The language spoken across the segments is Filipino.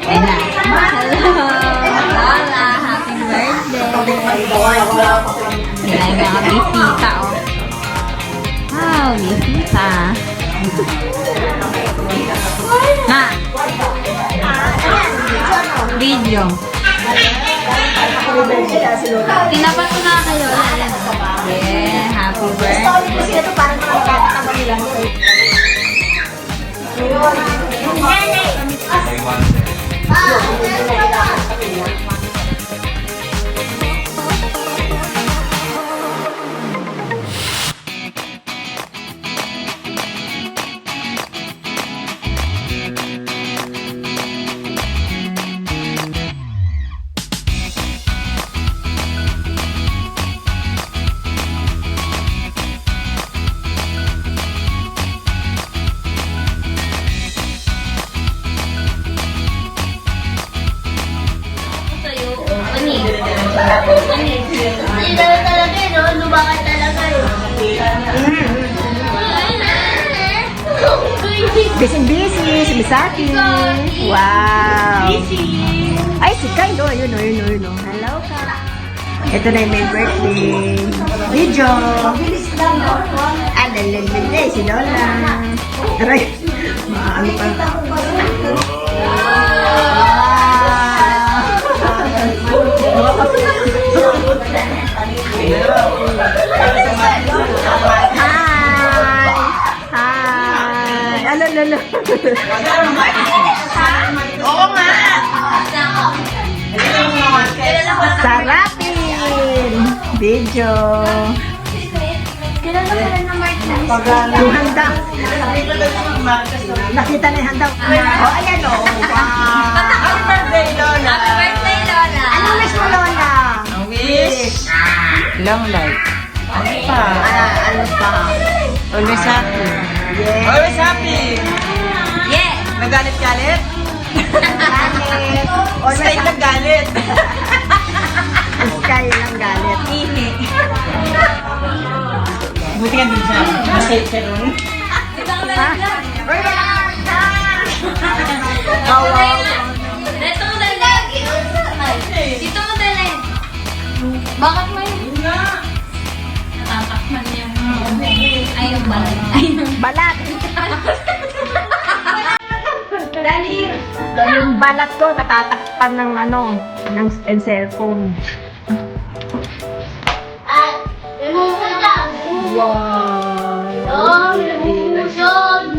Ayun na. Hello! Lola! Happy birthday! Yan yung mga bisita, oh. Wow, bisita. Na! Video. Tinapat ko na kayo. Yeah, happy birthday. Hindi talaga eh, no? Lumakan talaga eh. Busy, si Misaki. Wow. Ay, si Kai, no? Ayun, no, yun, no. Hello, ka. Ito na yung may birthday. Video. Ah, lalalala, si Lola. Aray. Ano pa? Hi! Hi! Ano, lalo? Oo nga! Sarapin! Video! Kailan na ng March na? Yung handa. Nakita na yung handa. Oh, ayan o. Happy birthday, Lola! Happy birthday, Lola! Anong wish mo, Lola? Wish. Long life. Ano pa? Ano pa? Always happy. Yeah. Always happy. Yeah! Nagalit-galit? Galit. Stay lang galit. Sky lang galit. Buti ka din siya. Masaya siya rin. Ha? Kawaw. Dito mo dalhin. Dito mo dalhin. Bakit mo yun? Natatakman niya. Ay, yung balat. Ay, yung Balat. dali. Yung balat ko natatakpan ng ng cellphone. Wow. Oh, lumuson!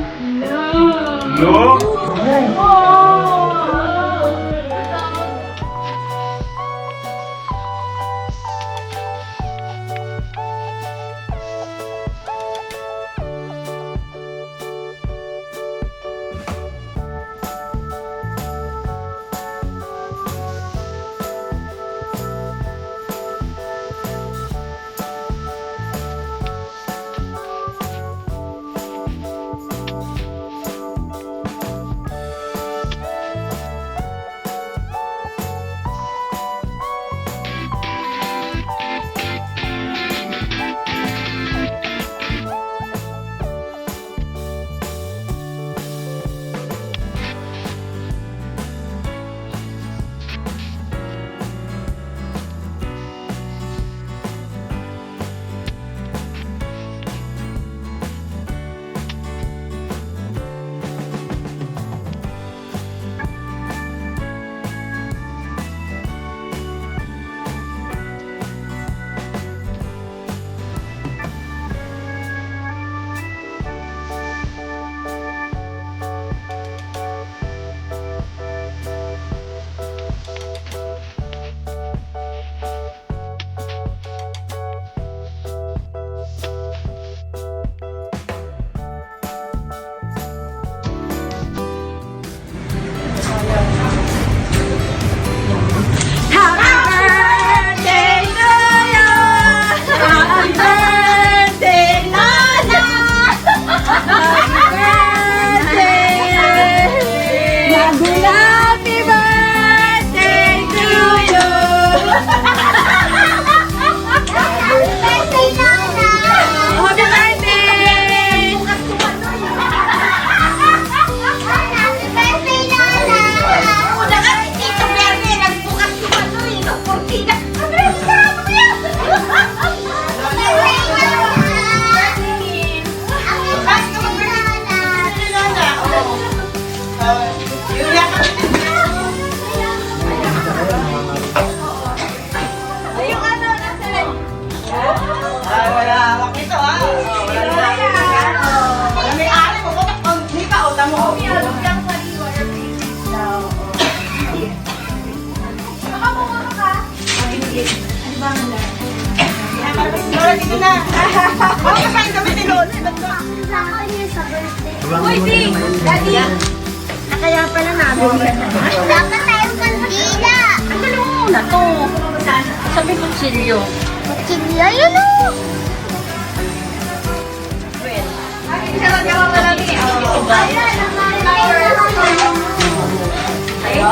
Uy, di! Daddy! Kaya pala namin. Dapat tayong kandila. Ano muna to? Sabi kutsilyo. Kutsilyo, yun o.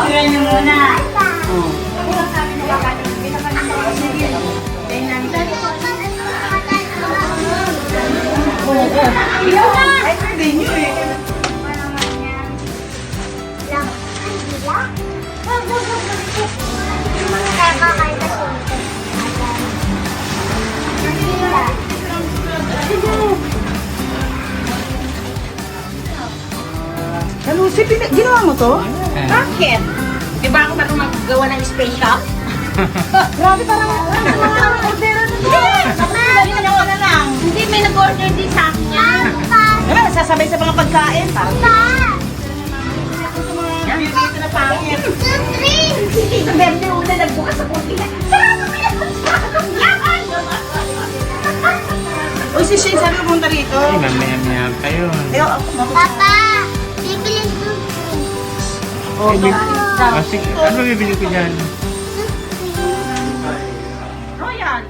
Tira niyo muna. Ay, pwede nyo eh. Lucy, ginawa mo to? Bakit? Di ba ako marunong maggawa ng special? Grabe, parang order na lang. Hindi, may nag-order din sa akin yan. Diba, sasabay sa mga pagkain. Parang dito na pangit. Sa berde una, nagbukas ako sila. Sarado mo yan! Uy, si Shane, sabi mo punta rito. Ay, mamaya-maya pa yun. Ayaw, ako Papa, bibilin ko. Oh, Ah, sige, ano bibili ko dyan? Royal.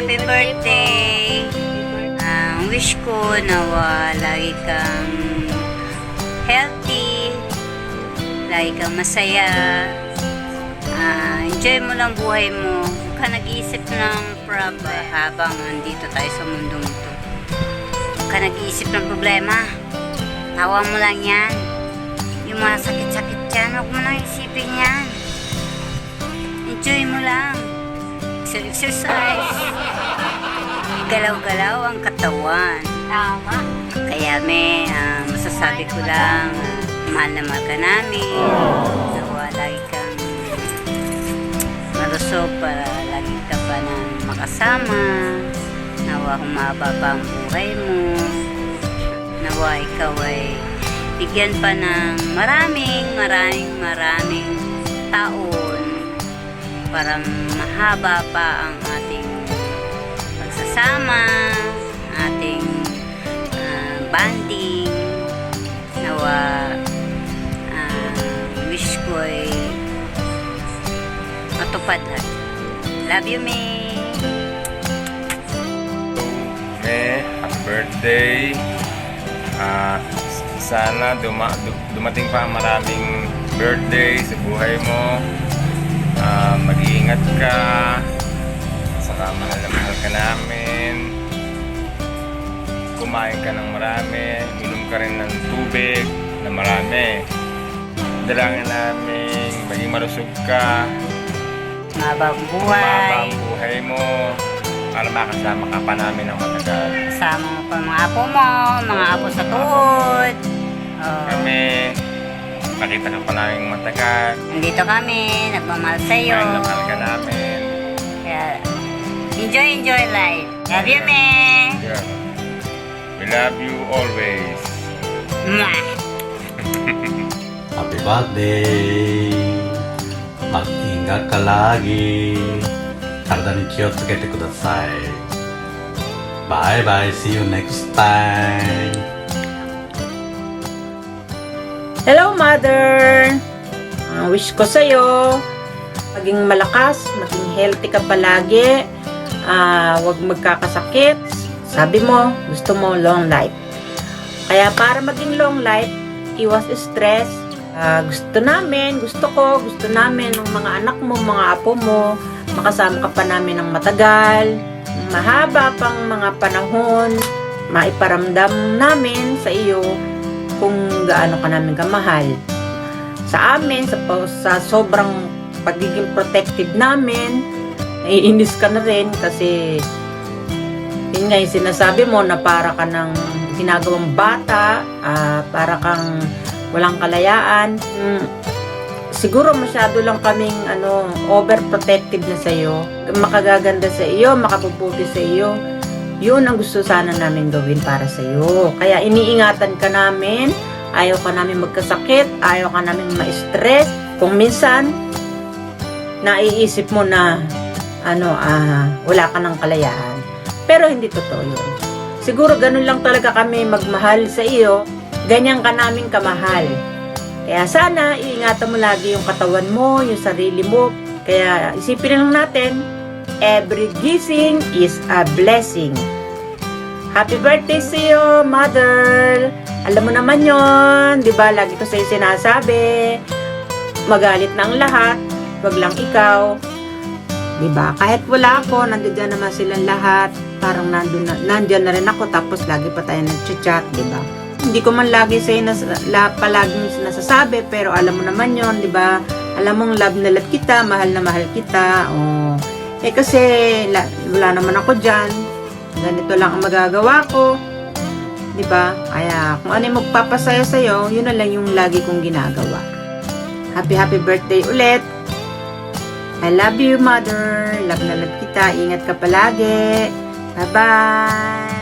Happy birthday! Ang wish ko nawa lagi kang healthy, lagi kang masaya, enjoy mo lang buhay mo. Huwag ka nag-iisip ng problem habang nandito tayo sa mundong ito. Huwag ka nag-iisip ng problema. Tawa mo lang yan. Yung mga sakit-sakit yan, huwag mo lang isipin yan. Enjoy mo lang. Exercise. Galaw-galaw ang katawan. Tama. Kaya masasabi ko lang, mahal na mahal ka namin. Nawa, lagi kang malusog para lagi ka pa nang makasama. Nawa, humaba pa ang buhay mo. Nawa, ikaw ay bigyan pa ng maraming taon para mahaba pa ang ating pagsasama, ating bonding. Nawa, wish ko ay matupad lahat. Love you, May. May, happy birthday. Sana dumating pa maraming birthday sa buhay mo. Mag-iingat ka. Saka mahal na mahal ka namin. Kumain ka ng marami. Minom ka rin ng tubig na marami. Dalangin namin maging malusog ka. Mabang Mababa buhay. ang buhay mo. Para makasama ka pa namin ng matagal. Kasama mo pa mga apo mo, mga apo sa tuhod. Oh. Kami, nakita ka pa namin matagal. Nandito kami, nagmamahal sa'yo. Mahal na mahal ka namin. Kaya, enjoy life. Love you, me. Yeah. We love you always. Mwah. Happy birthday! Mag-ingat ka lagi. 体に気をつけてください。Bye bye. See you next time. Hello, Mother! Wish ko sa'yo, maging malakas, maging healthy ka palagi, huwag magkakasakit. Sabi mo, gusto mo long life. Kaya para maging long life, iwas stress. Gusto namin ng mga anak mo, mga apo mo, makasama ka pa namin ng matagal, mahaba pang mga panahon, maiparamdam namin sa iyo kung gaano ka namin kamahal. Sa amin, sa sobrang pagiging protective namin, naiinis ka na rin kasi yun nga yung sinasabi mo na para ka ng ginagawang bata, para kang walang kalayaan. Siguro masyado lang kaming overprotective na sa iyo, makagaganda sa iyo, makabubuti sa iyo. Yun ang gusto sana namin gawin para sa iyo. Kaya iniingatan ka namin, ayaw ka namin magkasakit, ayaw ka namin ma-stress. Kung minsan naiisip mo na wala ka ng kalayaan. Pero hindi totoo yun. Siguro ganun lang talaga kami magmahal sa iyo, ganyan ka namin kamahal. Kaya sana iingatan mo lagi yung katawan mo, yung sarili mo. Kaya isipin lang natin, every gising is a blessing. Happy birthday sa iyo, Mother! Alam mo naman yon, di ba? Lagi ko sa'yo sinasabi, magalit na ang lahat, wag lang ikaw. Di ba? Kahit wala ako, nandiyan naman silang lahat. Parang nandiyan na rin ako, tapos lagi pa tayo nag-chat, di ba? Hindi ko man lagi sa'yo palaging nasasabi, pero alam mo naman yon, di ba? Alam mong love na love kita, mahal na mahal kita. Oh. Kasi wala naman ako dyan. Ganito lang ang magagawa ko. Di ba? Kaya kung ano yung magpapasaya sa'yo, yun na lang yung lagi kong ginagawa. Happy birthday ulit. I love you, Mother. Love na love kita. Ingat ka palagi. Bye-bye.